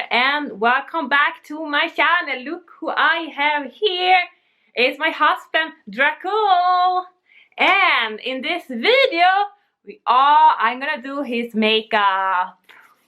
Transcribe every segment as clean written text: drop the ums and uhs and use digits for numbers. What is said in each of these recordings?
here and welcome back to my channel. Look who I have here. It's my husband Dracul, and in this video I'm gonna do his makeup.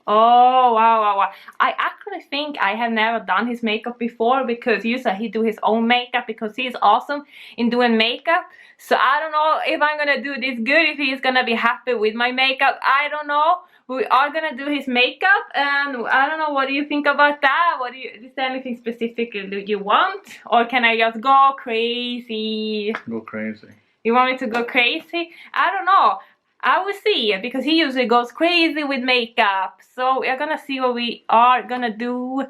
Oh wow. I actually think I have never done his makeup before, because usually he do his own makeup because he's awesome in doing makeup. So I don't know if I'm gonna do this good, if he's gonna be happy with my makeup. I don't know. We are gonna do his makeup, and I don't know, what do you think about that? Is there anything specific you want, or can I just go crazy? Go crazy. You want me to go crazy? I don't know. I will see, because he usually goes crazy with makeup. So we're gonna see what we are gonna do.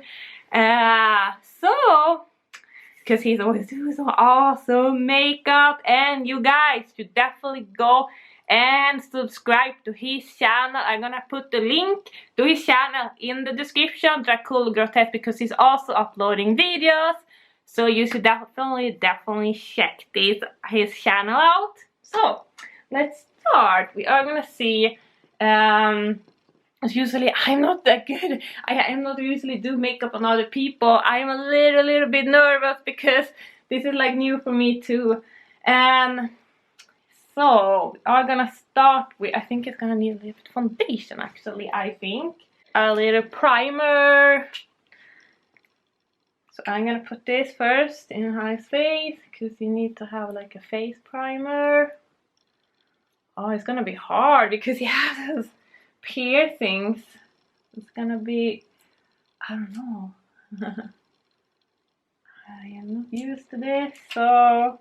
Because he's always doing some awesome makeup, and you guys should definitely go and subscribe to his channel. I'm gonna put the link to his channel in the description, Dracul Grotesque, because he's also uploading videos. So you should definitely check his channel out. So let's start. We are gonna see. Usually I'm not that good. I am not usually do makeup on other people. I am a little bit nervous because this is like new for me too. And so we are gonna start with, I think it's gonna need a little bit foundation actually, I think. A little primer. So I'm gonna put this first in his face, because you need to have like a face primer. Oh, it's gonna be hard because he has those piercings. It's gonna be, I don't know. I am not used to this, so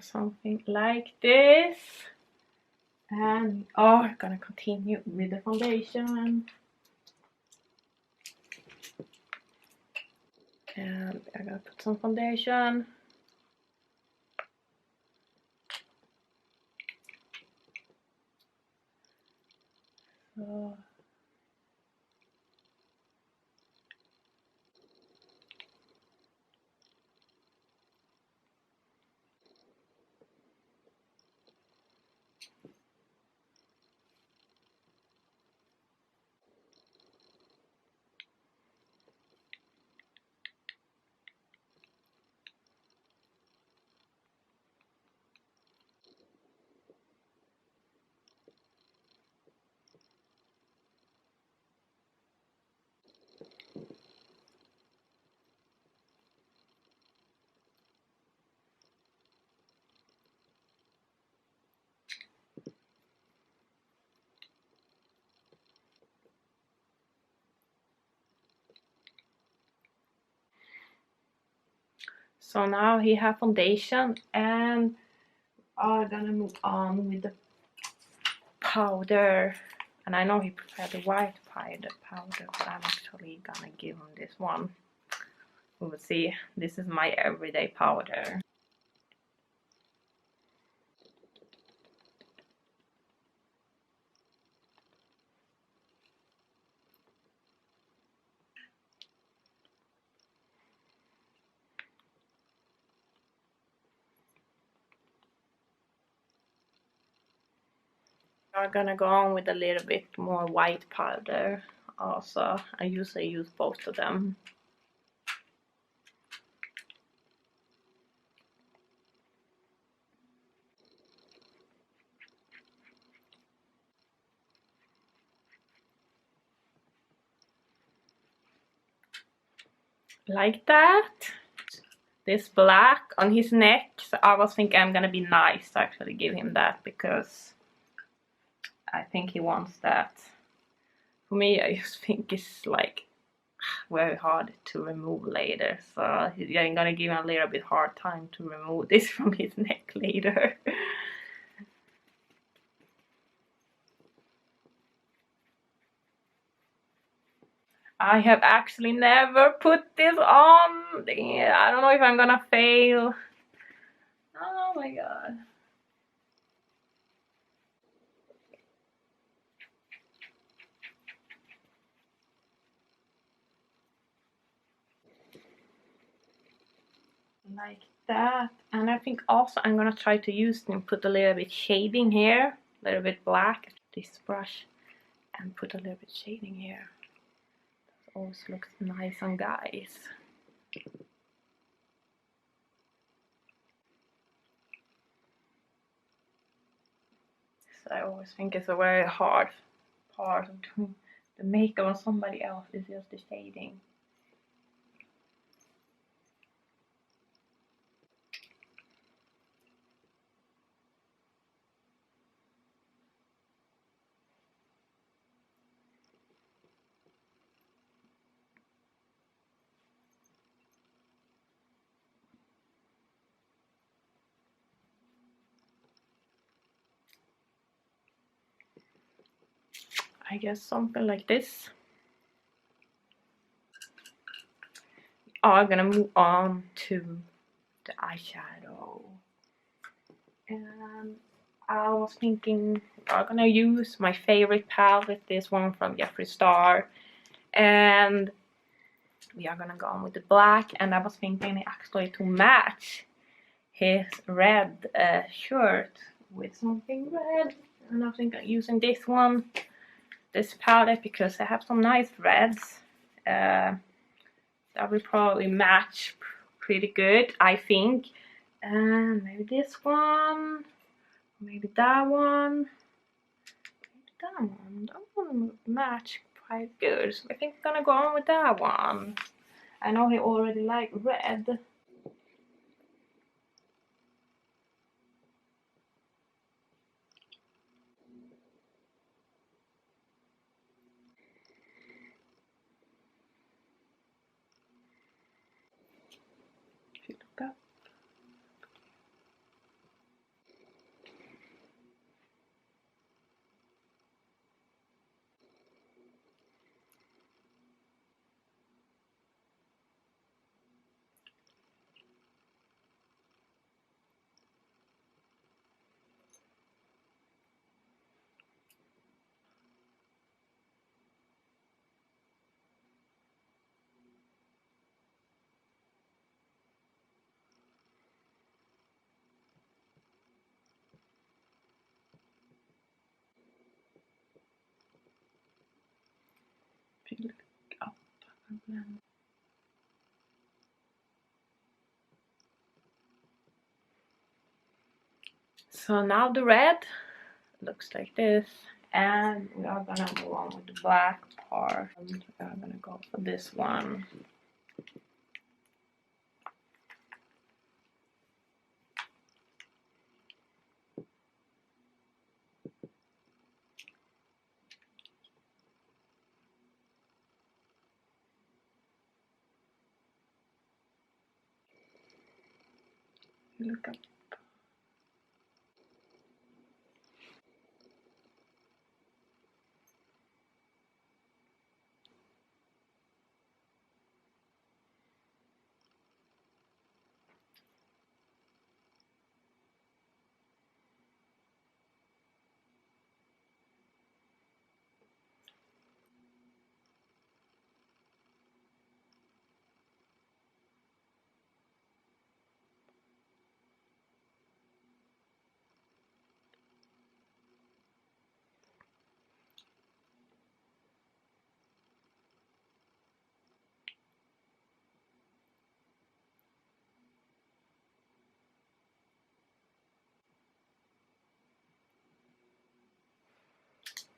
something like this. And we are gonna continue with the foundation. And I'm gonna put some foundation. So now he have foundation, and are gonna move on with the powder. And I know he prepared the white powder, but I'm actually gonna give him this one. We will see. This is my everyday powder. I'm gonna go on with a little bit more white powder also. I usually use both of them. Like that. This black on his neck, so I was thinking I'm gonna be nice to actually give him that, because I think he wants that. For me, I just think it's like very hard to remove later, so I'm gonna give him a little bit hard time to remove this from his neck later. I have actually never put this on. I don't know if I'm gonna fail. Oh my god. like that. And I think also I'm gonna try to use and put a little bit shading here, a little bit black, this brush, and put a little bit shading here. That always looks nice on guys. So I always think it's a very hard part of doing the makeup on somebody else is just the shading. I guess something like this. I'm gonna move on to the eyeshadow. And I was thinking I'm gonna use my favorite palette, this one from Jeffree Star. And we are gonna go on with the black. And I was thinking actually to match his red shirt with something red. And I think I'm using this one, this palette, because I have some nice reds. That will probably match pretty good, I think. And maybe this one, maybe that one, maybe that one would match quite good. So I think I'm gonna go on with that one. I know he already liked red. If you look up. If you look up. So now the red looks like this, and we are gonna move on with the black part. We are gonna go for this one. Look up.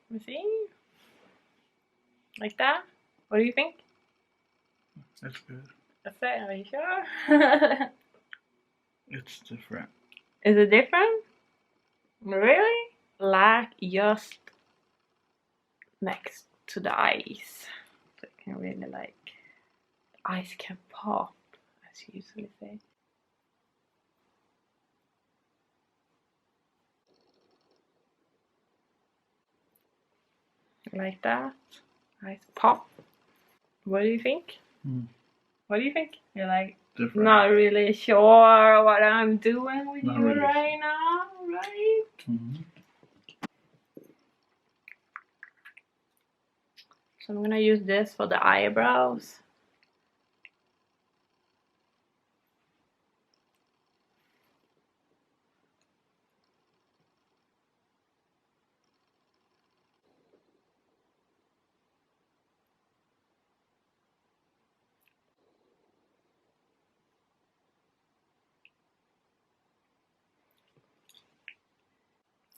You see? Like that? What do you think? That's good. That's it, are you sure? It's different. Is it different? Really? Like just next to the eyes. So you can really like, the eyes can pop, as you usually say. Like that. Eyes pop. What do you think? What do you think? You're like, Different. not really sure what I'm doing with Not you really right now, right? So I'm gonna use this for the eyebrows.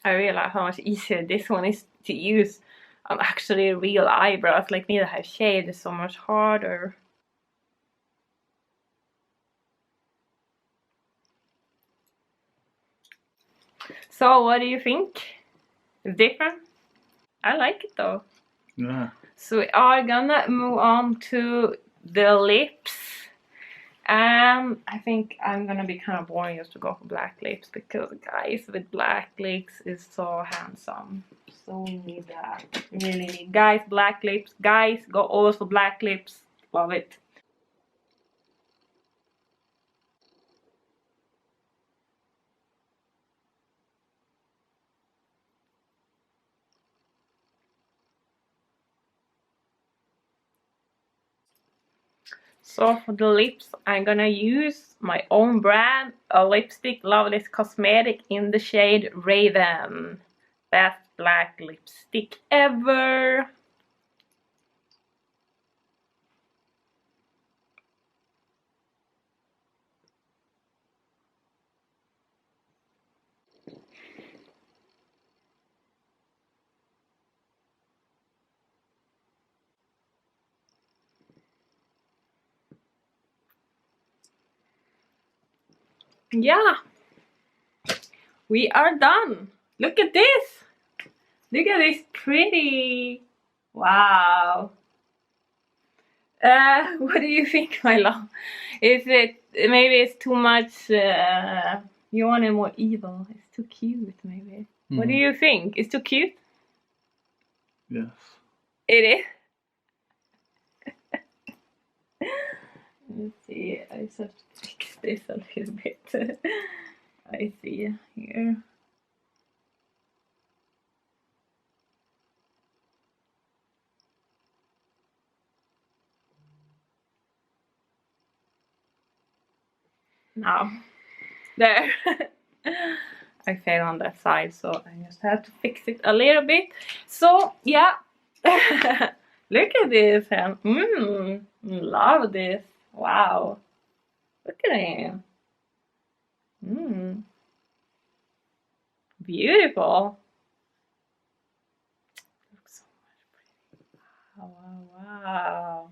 I realize how much easier this one is to use on actually real eyebrows like me that have shade. It's so much harder. So what do you think? It's different? I like it though. Yeah. So we are gonna move on to the lips. And I think I'm gonna be kind of boring just to go for black lips, because guys with black lips is so handsome. So we need that. Really need. Guys, black lips. Guys, go always for black lips. Love it. So for the lips, I'm gonna use my own brand, a lipstick, Lovelace Cosmetics in the shade Raven. Best black lipstick ever. Yeah, we are done. Look at this. Look at this pretty. Wow. What do you think, my love? Is it, maybe it's too much, you want it more evil. It's too cute, maybe. What do you think? It's too cute? Yes. It is? Let's see, I just have to fix this a little bit. I see here. Now, there. I failed on that side, so I just have to fix it a little bit. So, yeah. Look at this. Love this. Wow. Look at him. Beautiful. Looks so much pretty. Wow.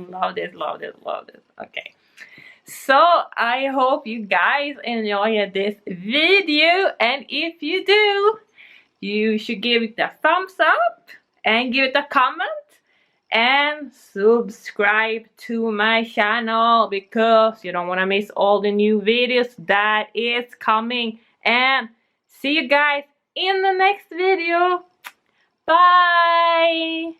Love this, love this, love this. Okay. So I hope you guys enjoyed this video, and if you do, you should give it a thumbs up and give it a comment and subscribe to my channel, because you don't want to miss all the new videos that is coming. And see you guys in the next video. Bye.